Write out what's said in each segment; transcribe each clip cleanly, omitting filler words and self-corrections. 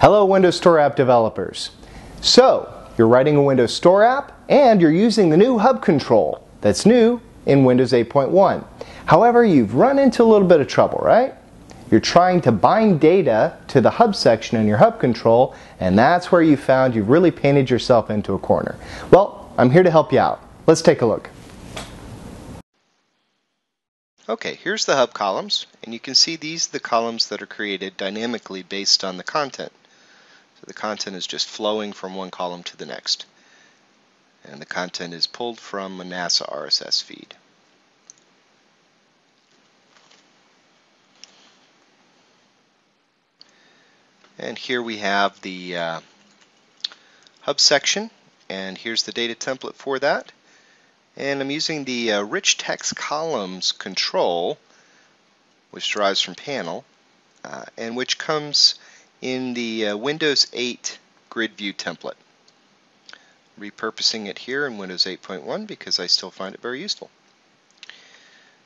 Hello Windows Store app developers. So, you're writing a Windows Store app and you're using the new Hub control that's new in Windows 8.1. However, you've run into a little bit of trouble, right? You're trying to bind data to the Hub section in your Hub control, and that's where you found you've really painted yourself into a corner. Well, I'm here to help you out. Let's take a look. Okay, here's the Hub columns, and you can see these are the columns that are created dynamically based on the content. So the content is just flowing from one column to the next. And the content is pulled from a NASA RSS feed. And here we have the Hub section, and here's the data template for that. And I'm using the rich text columns control, which derives from panel, and which comes in the Windows 8 grid view template. Repurposing it here in Windows 8.1 because I still find it very useful.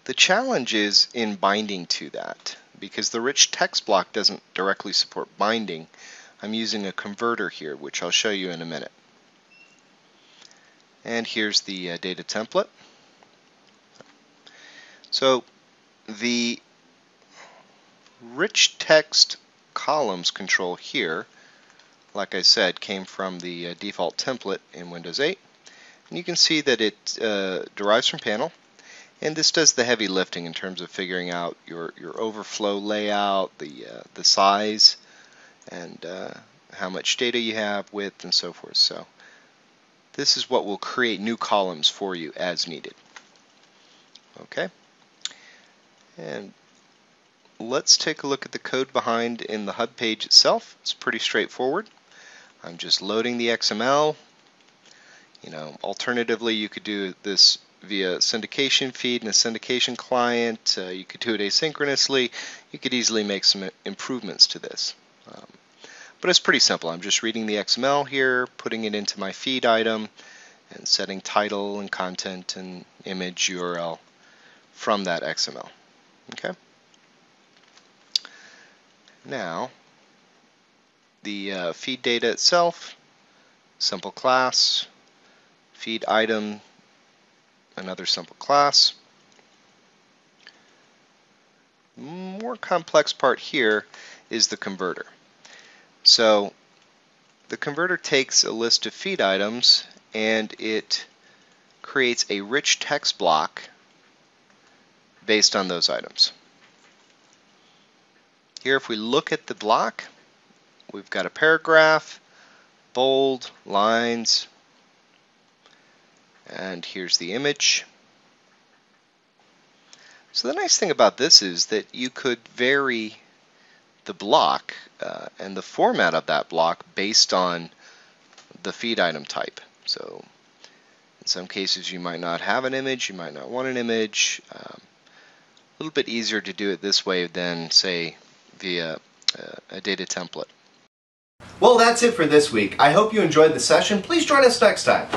The challenge is in binding to that, because the rich text block doesn't directly support binding. I'm using a converter here, which I'll show you in a minute. And here's the data template. So the rich text columns control here, like I said, came from the default template in Windows 8. And you can see that it derives from panel. And this does the heavy lifting in terms of figuring out your overflow layout, the size, and how much data you have, width, and so forth. So this is what will create new columns for you as needed. Okay, and let's take a look at the code behind in the Hub page itself. It's pretty straightforward. I'm just loading the XML. Alternatively, you could do this via syndication feed and a syndication client. You could do it asynchronously. You could easily make some improvements to this. But it's pretty simple. I'm just reading the XML here, putting it into my feed item, and setting title and content and image URL from that XML. Okay. Now, the feed data itself, simple class, feed item, another simple class. More complex part here is the converter. So the converter takes a list of feed items and it creates a rich text block based on those items. Here, if we look at the block, we've got a paragraph, bold, lines, and here's the image. So the nice thing about this is that you could vary the block and the format of that block based on the feed item type. So in some cases you might not have an image, you might not want an image. A little bit easier to do it this way than, say, via a data template. Well, that's it for this week. I hope you enjoyed the session. Please join us next time.